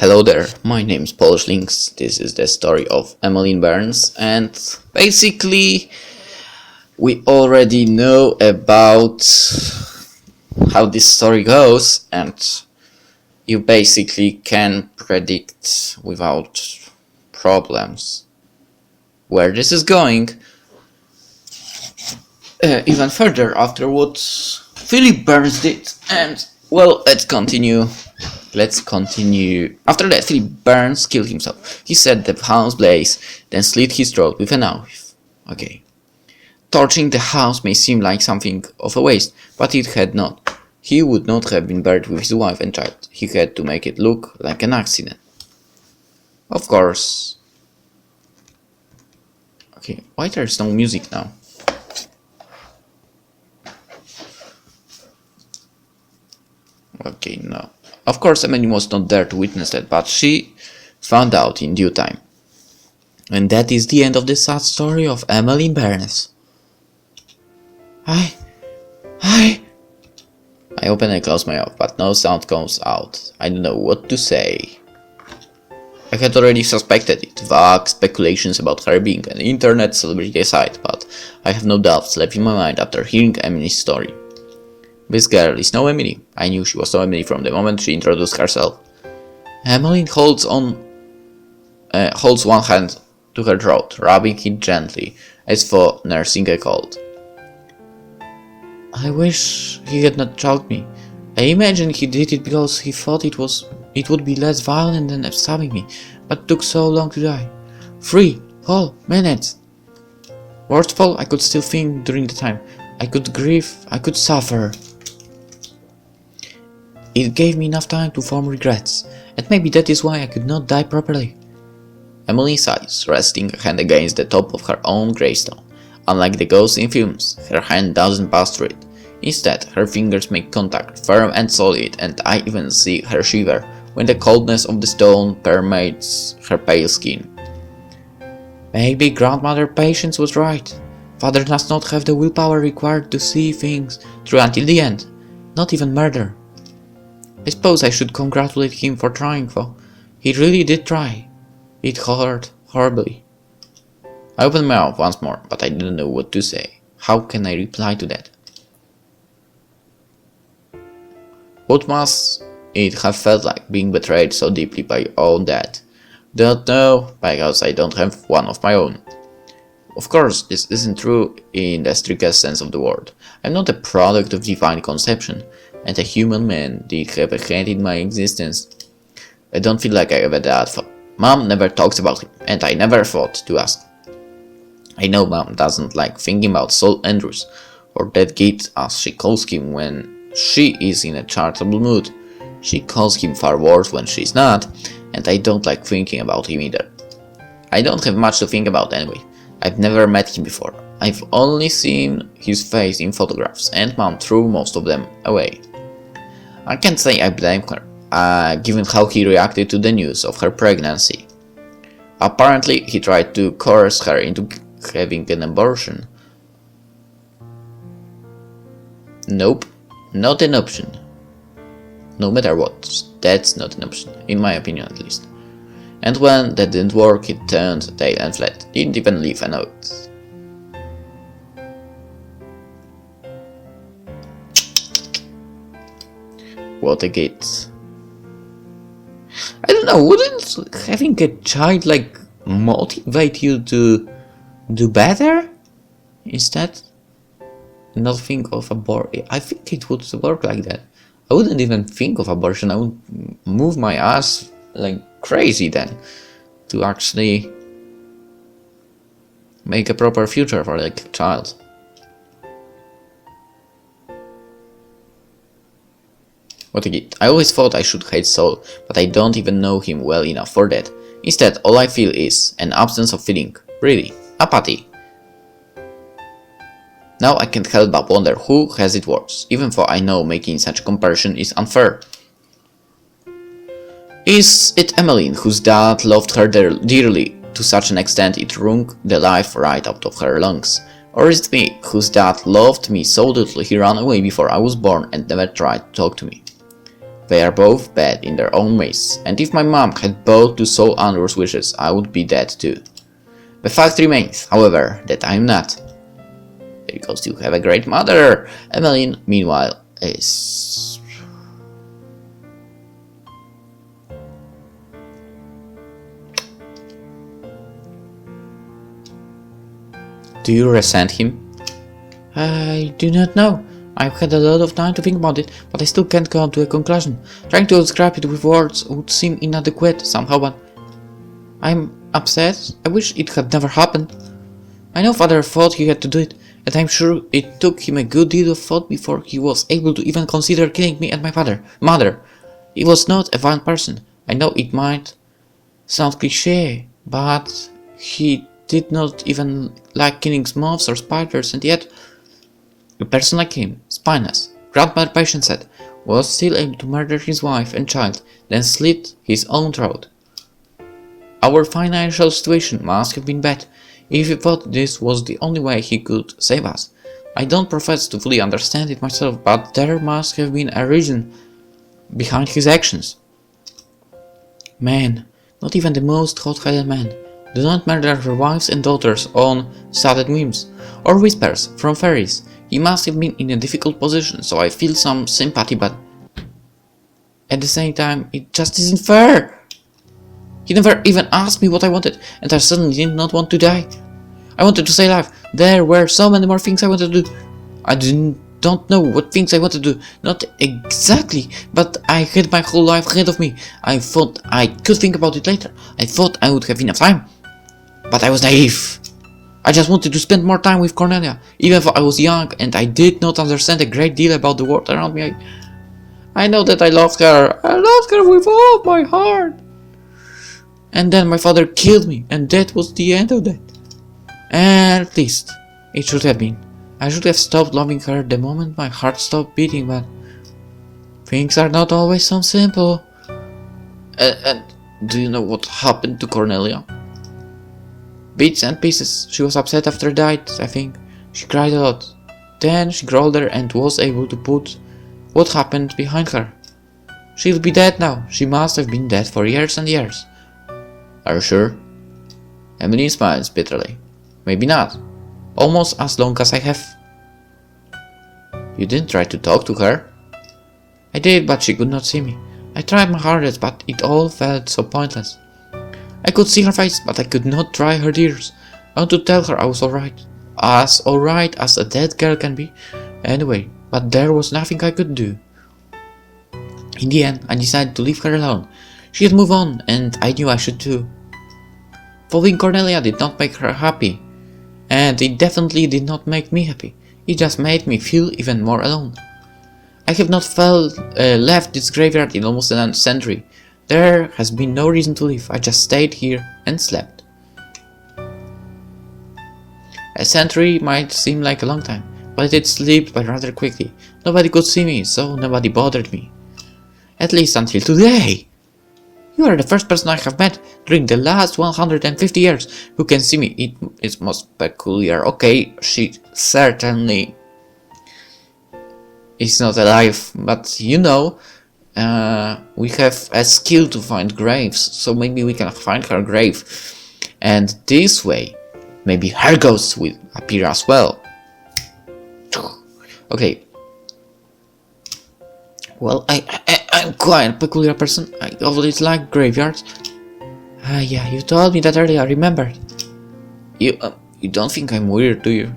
Hello there, my name is PolishLynx. This is the story of Emmeline Burns, and basically we already know about how this story goes, and you basically can predict without problems where this is going. Even further after what Philip Burns did, and well, let's continue. After that, Philip Burns killed himself. He set the house blaze, then slit his throat with a knife. Okay. Torching the house may seem like something of a waste, but it had not. He would not have been buried with his wife and child. He had to make it look like an accident. Of course. Okay, why there's no music now? Okay, no. Of course, Emmeline was not there to witness that, but she found out in due time. And that is the end of the sad story of Emmeline Burns. I open and close my mouth, but no sound comes out. I don't know what to say. I had already suspected it. Vague speculations about her being an internet celebrity aside, but I have no doubts left in my mind after hearing Emily's story. This girl is no Emily. I knew she was no Emily from the moment she introduced herself. Emmeline holds one hand to her throat, rubbing it gently, as for nursing a cold. I wish he had not choked me. I imagine he did it because he thought it would be less violent than stabbing me, but it took so long to die. 3 whole minutes. Worst of all, I could still think during the time. I could grieve, I could suffer. It gave me enough time to form regrets, and maybe that is why I could not die properly. Emily sighs, resting a hand against the top of her own gravestone. Unlike the ghosts in films, her hand doesn't pass through it. Instead, her fingers make contact, firm and solid, and I even see her shiver when the coldness of the stone permeates her pale skin. Maybe grandmother Patience was right. Father does not have the willpower required to see things through until the end, not even murder. I suppose I should congratulate him for trying, though. He really did try. It hurt horribly. I opened my mouth once more, but I didn't know what to say. How can I reply to that? What must it have felt like being betrayed so deeply by all that? Don't know, because I don't have one of my own. Of course, this isn't true in the strictest sense of the word. I'm not a product of divine conception, and a human man did have a hand in my existence. I don't feel like I have a dad. Mom never talks about him, and I never thought to ask. I know Mom doesn't like thinking about Toma Andrews, or that kid as she calls him when she is in a charitable mood. She calls him far worse when she's not, and I don't like thinking about him either. I don't have much to think about anyway. I've never met him before. I've only seen his face in photographs, and Mom threw most of them away. I can't say I blame her, given how he reacted to the news of her pregnancy. Apparently, he tried to coerce her into having an abortion. Nope, not an option. No matter what, that's not an option, in my opinion at least. And when that didn't work, it turned tail and fled, didn't even leave a note. What a kid. I don't know, wouldn't having a child motivate you to do better? Instead, not think of abortion. I think it would work like that. I wouldn't even think of abortion. I would move my ass like crazy then to actually make a proper future for the child. What a kid. I always thought I should hate Saul, but I don't even know him well enough for that. Instead, all I feel is an absence of feeling. Really, apathy. Now I can't help but wonder who has it worse, even though I know making such a comparison is unfair. Is it Emmeline, whose dad loved her dearly to such an extent it wrung the life right out of her lungs? Or is it me, whose dad loved me so deeply he ran away before I was born and never tried to talk to me? They are both bad in their own ways, and if my mom had bowed to Toma Andrews' wishes, I would be dead too. The fact remains, however, that I am not. Because you have a great mother. Emmeline, meanwhile, is... Do you resent him? I do not know. I've had a lot of time to think about it, but I still can't come to a conclusion. Trying to describe it with words would seem inadequate somehow, but I'm upset. I wish it had never happened. I know father thought he had to do it, and I'm sure it took him a good deal of thought before he was able to even consider killing me and my mother. He was not a violent person. I know it might sound cliché, but he did not even like killing moths or spiders, and yet a person like him, spineless, grandmother patient said, was still able to murder his wife and child, then slit his own throat. Our financial situation must have been bad, if he thought this was the only way he could save us. I don't profess to fully understand it myself, but there must have been a reason behind his actions. Men, not even the most hot-headed men, do not murder their wives and daughters on sudden whims, or whispers from fairies. He must have been in a difficult position, so I feel some sympathy, but at the same time, it just isn't fair. He never even asked me what I wanted, and I suddenly did not want to die. I wanted to stay alive. There were so many more things I wanted to do. I don't know what things I wanted to do, not exactly, but I had my whole life ahead of me. I thought I could think about it later. I thought I would have enough time. But I was naive. I just wanted to spend more time with Cornelia, even though I was young and I did not understand a great deal about the world around me. I know that I loved her. I loved her with all my heart. And then my father killed me, and that was the end of that. At least, it should have been. I should have stopped loving her the moment my heart stopped beating, but things are not always so simple. And do you know what happened to Cornelia? Bits and pieces. She was upset after I died, I think. She cried a lot. Then she grew older and was able to put what happened behind her. She'll be dead now. She must have been dead for years and years. Are you sure? Emily smiles bitterly. Maybe not. Almost as long as I have. You didn't try to talk to her? I did, but she could not see me. I tried my hardest, but it all felt so pointless. I could see her face, but I could not dry her tears. I want to tell her I was alright. As alright as a dead girl can be. Anyway, but there was nothing I could do. In the end, I decided to leave her alone. She had moved on, and I knew I should too. Following Cornelia did not make her happy. And it definitely did not make me happy. It just made me feel even more alone. I have not left this graveyard in almost a century. There has been no reason to leave. I just stayed here and slept. A century might seem like a long time, but it slipped by rather quickly. Nobody could see me, so nobody bothered me. At least until today. You are the first person I have met during the last 150 years who can see me. It is most peculiar. Okay, she certainly is not alive, but you know, we have a skill to find graves, so maybe we can find her grave, and this way, maybe her ghost will appear as well. Okay. Well, I'm quite a peculiar person. I always like graveyards. Yeah, you told me that earlier. I remembered. You don't think I'm weird, do you?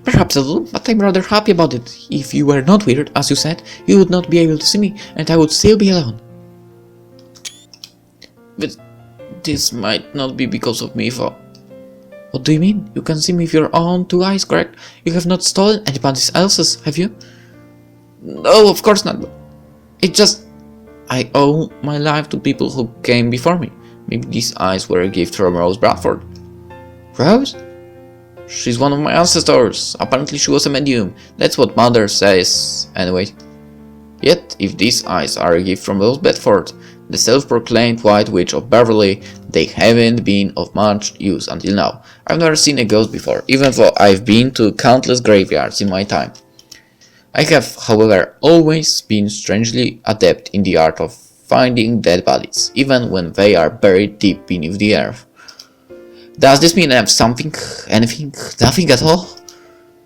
Perhaps a little, but I'm rather happy about it. If you were not weird, as you said, you would not be able to see me, and I would still be alone. But this might not be because of me, though. What do you mean? You can see me with your own two eyes, correct? You have not stolen anybody else's, have you? No, of course not. It's just I owe my life to people who came before me. Maybe these eyes were a gift from Rose Bradford. Rose? She's one of my ancestors. Apparently she was a medium. That's what Mother says. Anyway. Yet, if these eyes are a gift from Rose Bradford, the self-proclaimed White Witch of Beverly, they haven't been of much use until now. I've never seen a ghost before, even though I've been to countless graveyards in my time. I have, however, always been strangely adept in the art of finding dead bodies, even when they are buried deep beneath the earth. Does this mean I have something, anything, nothing at all?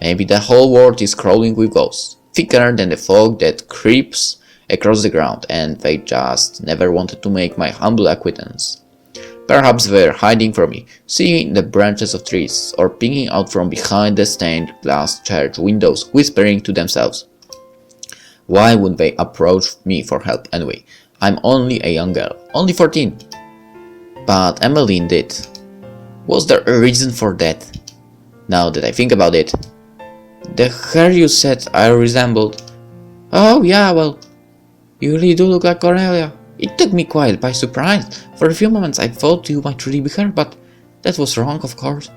Maybe the whole world is crawling with ghosts, thicker than the fog that creeps across the ground, and they just never wanted to make my humble acquaintance. Perhaps they're hiding from me, sitting in the branches of trees, or peeking out from behind the stained glass church windows, whispering to themselves. Why would they approach me for help anyway? I'm only a young girl, only 14. But Emmeline did. Was there a reason for that? Now that I think about it, the hair you said I resembled. Oh yeah, well, you really do look like Cornelia. It took me quite by surprise. For a few moments I thought you might really be her, but that was wrong, of course.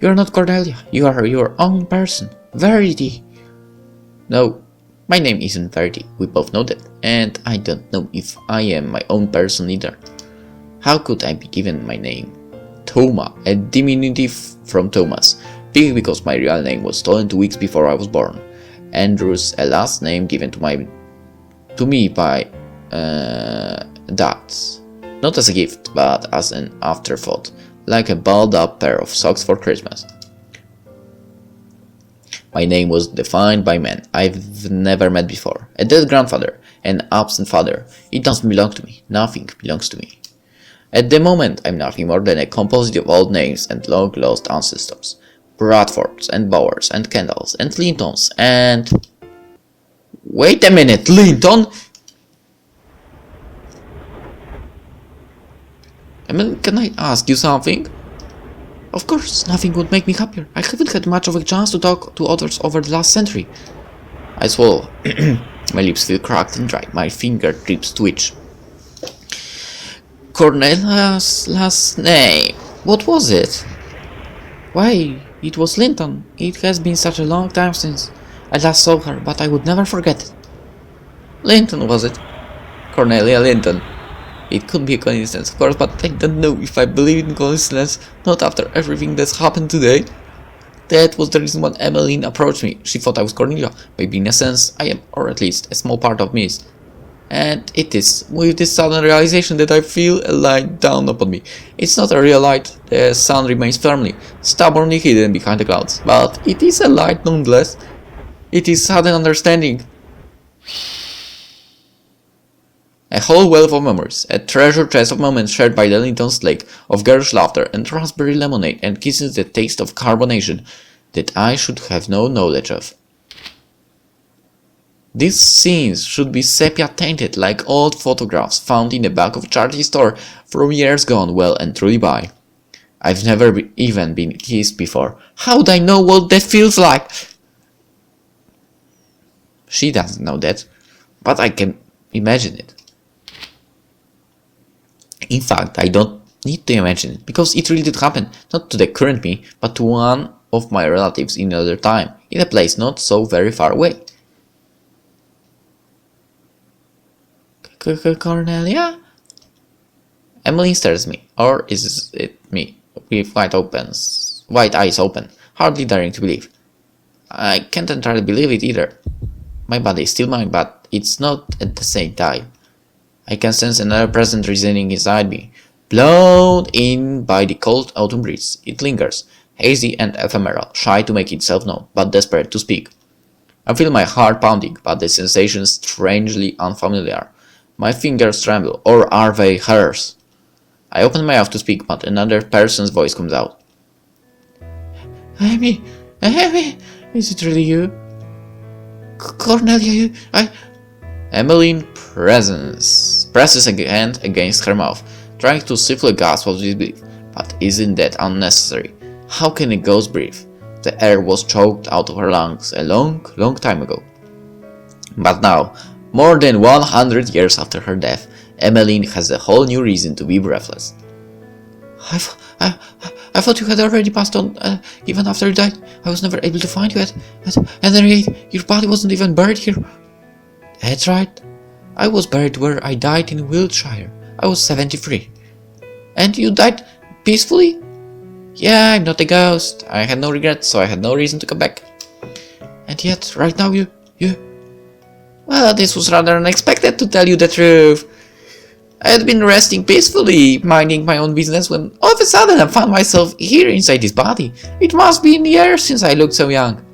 You're not Cornelia, you are your own person. Verity. No, my name isn't Verity, we both know that, and I don't know if I am my own person either. How could I be given my name? Toma, a diminutive from Thomas, big because my real name was stolen 2 weeks before I was born. Andrews, a last name given to me by dad, not as a gift, but as an afterthought, like a balled up pair of socks for Christmas. My name was defined by men I've never met before, a dead grandfather, an absent father. It doesn't belong to me, nothing belongs to me. At the moment, I'm nothing more than a composite of old names and long-lost ancestors. Bradfords and Bowers and Kendalls and Lintons and... Wait a minute, Linton? Can I ask you something? Of course, nothing would make me happier. I haven't had much of a chance to talk to others over the last century. I swallow. My lips feel cracked and dry. My fingertips twitch. Cornelia's last name. What was it? Why, it was Linton. It has been such a long time since I last saw her, but I would never forget it. Linton, was it? Cornelia Linton. It could be a coincidence, of course, but I don't know if I believe in coincidence, not after everything that's happened today. That was the reason why Emmeline approached me. She thought I was Cornelia. Maybe in a sense, I am, or at least a small part of me is. And it is with this sudden realization that I feel a light down upon me. It's not a real light, the sun remains firmly, stubbornly hidden behind the clouds, but it is a light nonetheless. It is sudden understanding. A whole wealth of memories, a treasure chest of moments shared by the Linton's lake, of girlish laughter and raspberry lemonade and kisses that taste of carbonation that I should have no knowledge of. These scenes should be sepia-tainted like old photographs found in the back of a charity store from years gone well and truly by. I've never even been kissed before. How would I know what that feels like? She doesn't know that, but I can imagine it. In fact, I don't need to imagine it, because it really did happen, not to the current me, but to one of my relatives in another time, in a place not so very far away. Cornelia? Emmeline stares at me, or is it me, with white eyes open, hardly daring to believe. I can't entirely believe it either. My body is still mine, but it's not at the same time. I can sense another present reasoning inside me, blown in by the cold autumn breeze. It lingers, hazy and ephemeral, shy to make itself known, but desperate to speak. I feel my heart pounding, but the sensation strangely unfamiliar. My fingers tremble, or are they hers? I open my mouth to speak, but another person's voice comes out. Amy, is it really you? Cornelia, Emmeline presses a hand against her mouth, trying to stifle a gasp of disbelief. But isn't that unnecessary? How can a ghost breathe? The air was choked out of her lungs a long time ago. But now, more than 100 years after her death, Emmeline has a whole new reason to be breathless. I thought you had already passed on, even after you died. I was never able to find you at the rate, your body wasn't even buried here. That's right. I was buried where I died in Wiltshire. I was 73. And you died peacefully? Yeah, I'm not a ghost. I had no regrets, so I had no reason to come back. And And yet, right now you... Well, this was rather unexpected, to tell you the truth. I had been resting peacefully, minding my own business, when all of a sudden I found myself here inside this body. It must be in years since I looked so young.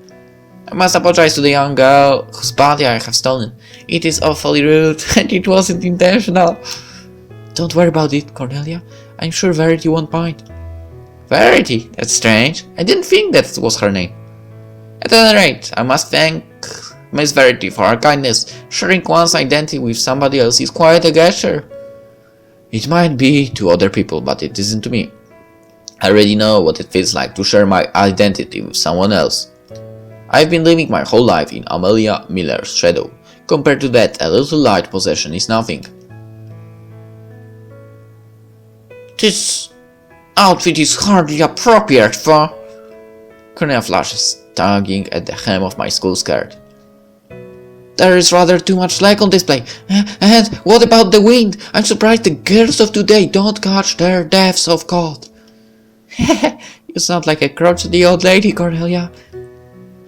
I must apologize to the young girl whose body I have stolen. It is awfully rude, and it wasn't intentional. Don't worry about it, Cornelia. I'm sure Verity won't mind. Verity? That's strange. I didn't think that was her name. At any rate, I must thank Miss Verity for her kindness. Sharing one's identity with somebody else is quite a gesture. It might be to other people, but it isn't to me. I already know what it feels like to share my identity with someone else. I've been living my whole life in Amelia Miller's shadow. Compared to that, a little light possession is nothing. This outfit is hardly appropriate for... Cornelia flashes, tugging at the hem of my school skirt. There is rather too much slack on display. And what about the wind? I'm surprised the girls of today don't catch their depths of cold. You sound like a crotchety old lady, Cornelia.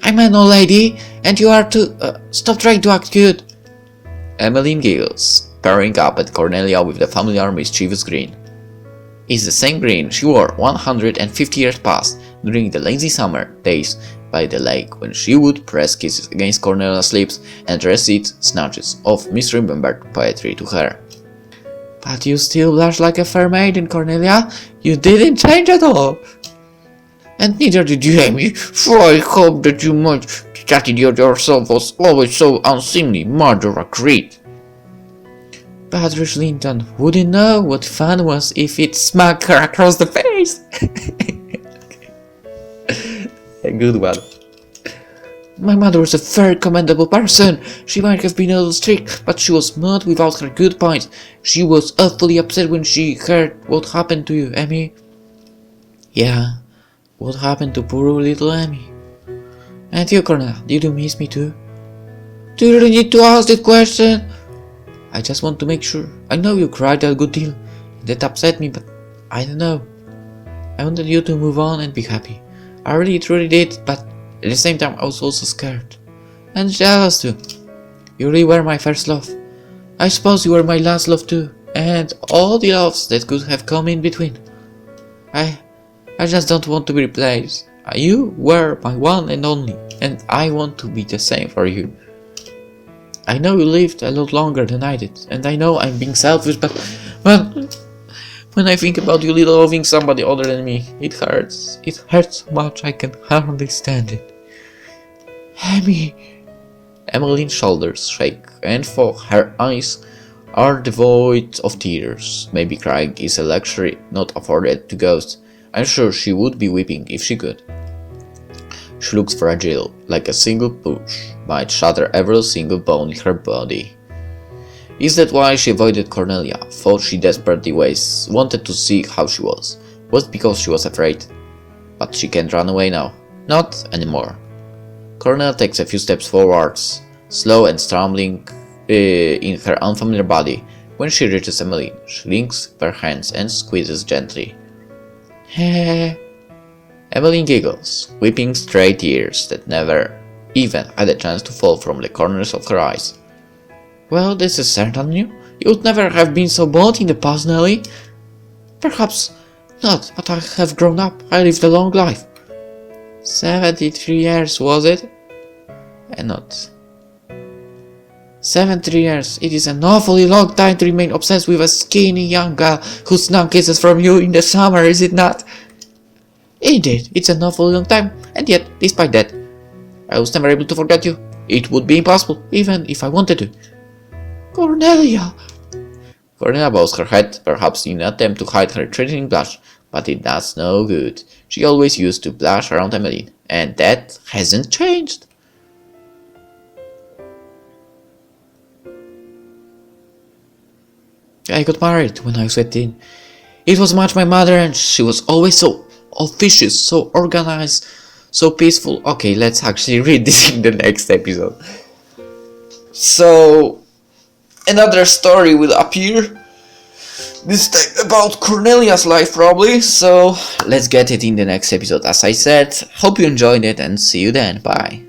I'm an old lady, and you are to... stop trying to act cute. Emmeline giggles, peering up at Cornelia with the familiar mischievous grin. It's the same grin she wore 150 years past during the lazy summer days by the lake, when she would press kisses against Cornelia's lips and recite snatches of misremembered poetry to her. But you still blush like a fair maiden, Cornelia. You didn't change at all. And neither did you, Amy, for I hope that you might... That idiot yourself was always so unseemly, Murder agreed. Patrick Linton wouldn't know what fun was if it smacked her across the face. A good one. My mother was a very commendable person. She might have been a little strict, but she was not without her good points. She was awfully upset when she heard what happened to you, Emmy. Yeah, what happened to poor little Emmy? And you, Cornelia, did you miss me too? Do you really need to ask that question? I just want to make sure. I know you cried a good deal. That upset me, but I don't know. I wanted you to move on and be happy. I really truly did, but at the same time I was also scared. And jealous too. You really were my first love. I suppose you were my last love too. And all the loves that could have come in between. I just don't want to be replaced. You were my one and only. And I want to be the same for you. I know you lived a lot longer than I did. And I know I'm being selfish, but when I think about you loving somebody other than me, it hurts. It hurts so much I can hardly stand it. Emmy. Emmeline's shoulders shake, and for her eyes are devoid of tears. Maybe crying is a luxury not afforded to ghosts. I'm sure she would be weeping if she could. She looks fragile, like a single push might shatter every single bone in her body. Is that why she avoided Cornelia? Thought she desperately wanted to see how she was. Was it because she was afraid? But she can't run away now. Not anymore. Cornelia takes a few steps forwards, slow and stumbling in her unfamiliar body. When she reaches Emmeline, she links her hands and squeezes gently. Emmeline giggles, weeping stray tears that never even had a chance to fall from the corners of her eyes. Well, this is certain new. You would never have been so bold in the past, Nelly. Perhaps not, but I have grown up. I lived a long life. 73 years, was it? And not. 73 years. It is an awfully long time to remain obsessed with a skinny young girl who snug kisses from you in the summer, is it not? Indeed, it's an awfully long time, and yet, despite that, I was never able to forget you. It would be impossible, even if I wanted to. Cornelia! Cornelia bows her head, perhaps in an attempt to hide her threatening blush, but it does no good. She always used to blush around Emmeline, and that hasn't changed. I got married when I was 18. It was much my mother, and she was always so officious, so organized, so peaceful. Okay, let's actually read this in the next episode. So, another story will appear, this time about Cornelia's life probably, so let's get it in the next episode. As I said, hope you enjoyed it and see you then, bye.